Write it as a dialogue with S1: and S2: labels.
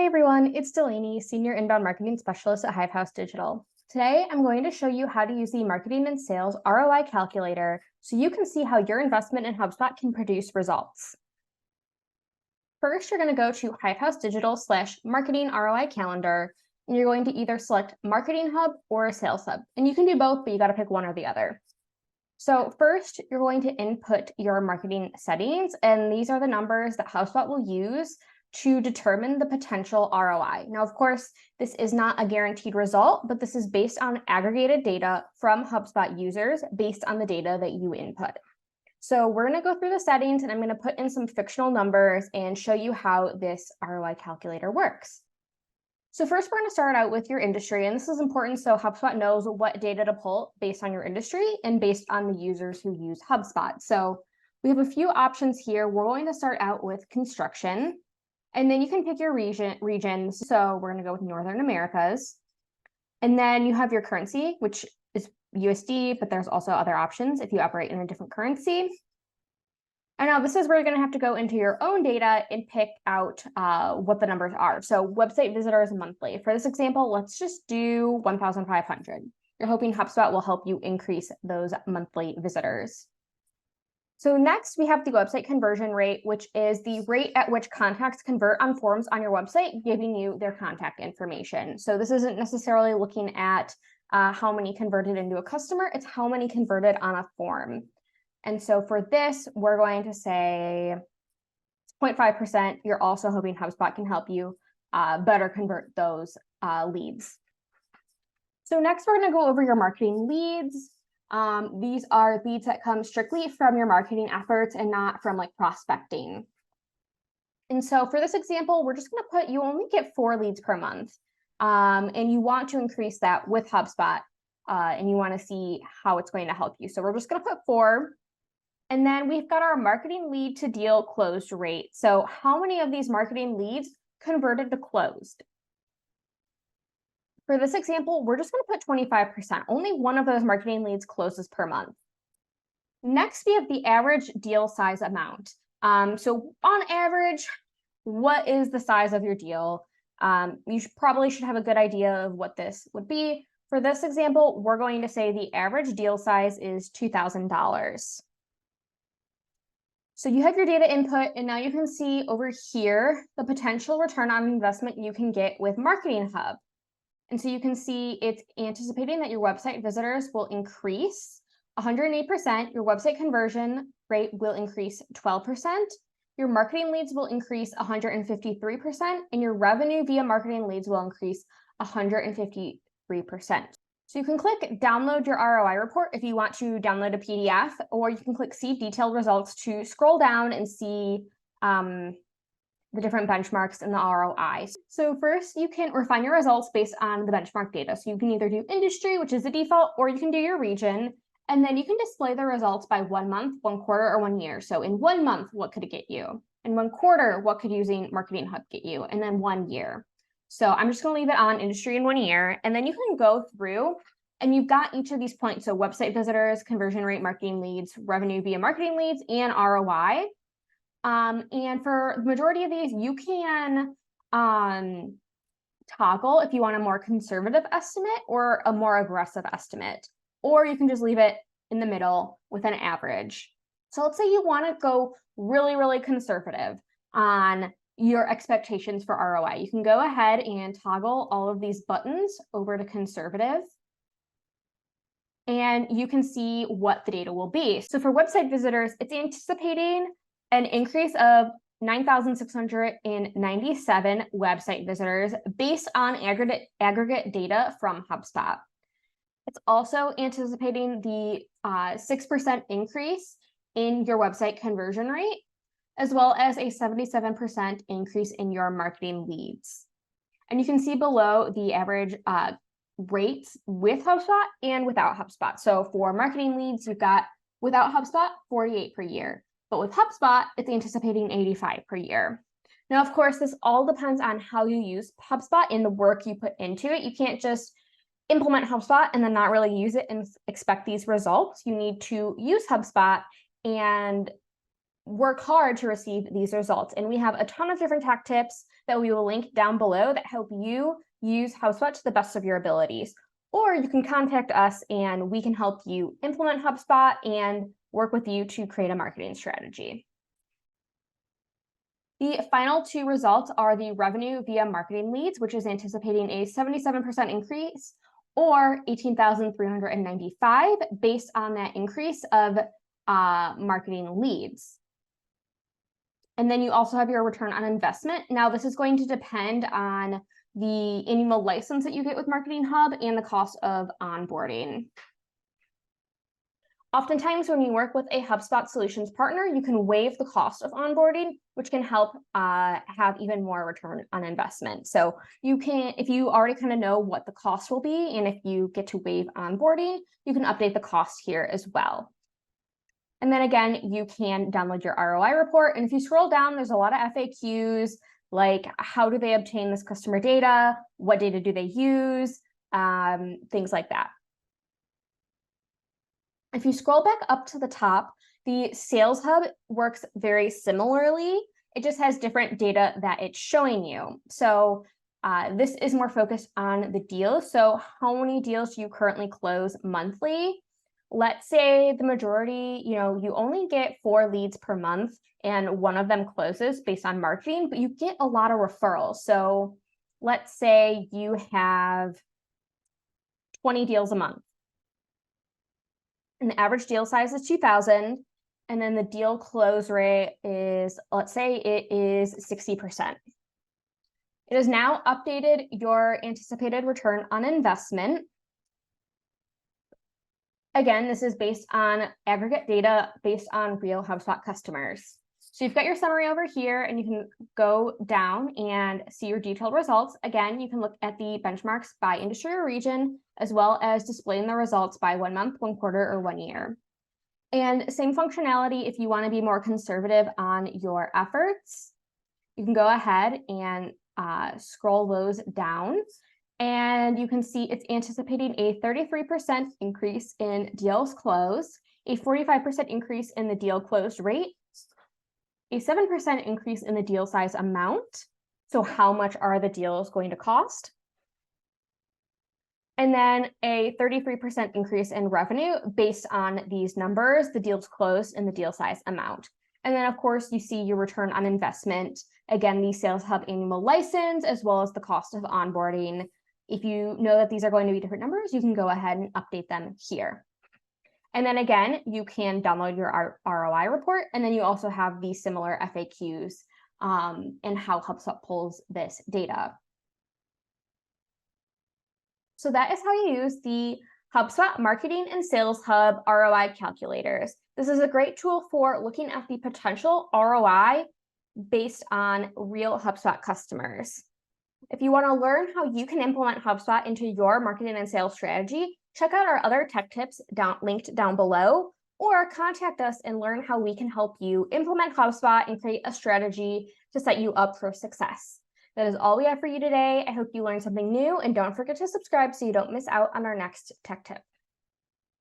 S1: Hey everyone, it's Delaney, Senior Inbound Marketing Specialist at Hivehouse Digital. Today, I'm going to show you how to use the Marketing and Sales ROI Calculator so you can see how your investment in HubSpot can produce results. First, you're going to go to Hivehouse Digital /Marketing ROI Calendar, and you're going to either select Marketing Hub or Sales Hub. And you can do both, but you got to pick one or the other. So first, you're going to input your marketing settings, and these are the numbers that HubSpot will use to determine the potential ROI. Now, of course, this is not a guaranteed result, but this is based on aggregated data from HubSpot users based on the data that you input. So we're going to go through the settings, and I'm going to put in some fictional numbers and show you how this ROI calculator works. So first, we're going to start out with your industry, and this is important so HubSpot knows what data to pull based on your industry and based on the users who use HubSpot. So we have a few options here. We're going to start out with construction. And then you can pick your region. So we're going to go with Northern Americas. And then you have your currency, which is USD, but there's also other options if you operate in a different currency. And now this is where you're going to have to go into your own data and pick out what the numbers are. So website visitors monthly. For this example, let's just do 1,500. You're hoping HubSpot will help you increase those monthly visitors. So next, we have the website conversion rate, which is the rate at which contacts convert on forms on your website, giving you their contact information. So this isn't necessarily looking at how many converted into a customer, it's how many converted on a form. And so for this, we're going to say 0.5%. You're also hoping HubSpot can help you better convert those leads. So next, we're going to go over your marketing leads. These are leads that come strictly from your marketing efforts and not from like prospecting. And so for this example, we're just going to put you only get 4 leads per month. And you want to increase that with HubSpot and you want to see how it's going to help you. So we're just going to put 4. And then we've got our marketing lead to deal closed rate. So how many of these marketing leads converted to closed? For this example, we're just going to put 25%. Only one of those marketing leads closes per month. Next, we have the average deal size amount. So on average, what is the size of your deal? You probably should have a good idea of what this would be. For this example, we're going to say the average deal size is $2,000. So you have your data input, and now you can see over here the potential return on investment you can get with Marketing Hub. And so you can see it's anticipating that your website visitors will increase 108%, your website conversion rate will increase 12%, your marketing leads will increase 153%, and your revenue via marketing leads will increase 153%. So you can click download your ROI report if you want to download a PDF, or you can click see detailed results to scroll down and see the different benchmarks and the ROI. So first, you can refine your results based on the benchmark data. So you can either do industry, which is the default, or you can do your region, and then you can display the results by 1 month, 1 quarter, or 1 year. So in 1 month, what could it get you? In 1 quarter, what could using Marketing Hub get you? And then 1 year. So I'm just going to leave it on industry in 1 year, and then you can go through and you've got each of these points. So website visitors, conversion rate, marketing leads, revenue via marketing leads, and ROI. And for the majority of these, you can toggle if you want a more conservative estimate or a more aggressive estimate, or you can just leave it in the middle with an average. So let's say you want to go really, really conservative on your expectations for ROI. You can go ahead and toggle all of these buttons over to conservative, and you can see what the data will be. So for website visitors, it's anticipating an increase of 9,697 website visitors based on aggregate data from HubSpot. It's also anticipating the 6% increase in your website conversion rate, as well as a 77% increase in your marketing leads. And you can see below the average rates with HubSpot and without HubSpot. So for marketing leads, you've got without HubSpot, 48 per year. But with HubSpot, it's anticipating 85 per year. Now, of course, this all depends on how you use HubSpot and the work you put into it. You can't just implement HubSpot and then not really use it and expect these results. You need to use HubSpot and work hard to receive these results. And we have a ton of different tech tips that we will link down below that help you use HubSpot to the best of your abilities. Or you can contact us and we can help you implement HubSpot and work with you to create a marketing strategy. The final two results are the revenue via marketing leads, which is anticipating a 77% increase, or 18,395 based on that increase of marketing leads. And then you also have your return on investment. Now, this is going to depend on the annual license that you get with Marketing Hub and the cost of onboarding. Oftentimes, when you work with a HubSpot solutions partner, you can waive the cost of onboarding, which can help have even more return on investment. So you can, if you already kind of know what the cost will be, and if you get to waive onboarding, you can update the cost here as well. And then again, you can download your ROI report. And if you scroll down, there's a lot of FAQs, like how do they obtain this customer data? What data do they use? Things like that. If you scroll back up to the top, the Sales Hub works very similarly. It just has different data that it's showing you. So this is more focused on the deals. So how many deals do you currently close monthly? Let's say the majority, you only get 4 leads per month and one of them closes based on marketing, but you get a lot of referrals. So let's say you have 20 deals a month. And the average deal size is 2,000. And then the deal close rate is, let's say it is 60%. It has now updated your anticipated return on investment. Again, this is based on aggregate data based on real HubSpot customers. So you've got your summary over here, and you can go down and see your detailed results. Again, you can look at the benchmarks by industry or region, as well as displaying the results by 1 month, 1 quarter, or 1 year. And same functionality if you want to be more conservative on your efforts. You can go ahead and scroll those down, and you can see it's anticipating a 33% increase in deals closed, a 45% increase in the deal closed rate, a 7% increase in the deal size amount. So how much are the deals going to cost? And then a 33% increase in revenue based on these numbers, the deals closed and the deal size amount. And then of course you see your return on investment. Again, the Sales Hub annual license, as well as the cost of onboarding. If you know that these are going to be different numbers, you can go ahead and update them here. And then again, you can download your ROI report, and then you also have the similar FAQs and how HubSpot pulls this data. So that is how you use the HubSpot Marketing and Sales Hub ROI calculators. This is a great tool for looking at the potential ROI based on real HubSpot customers. If you want to learn how you can implement HubSpot into your marketing and sales strategy, check out our other tech tips linked down below, or contact us and learn how we can help you implement HubSpot and create a strategy to set you up for success. That is all we have for you today. I hope you learned something new, and don't forget to subscribe so you don't miss out on our next tech tip.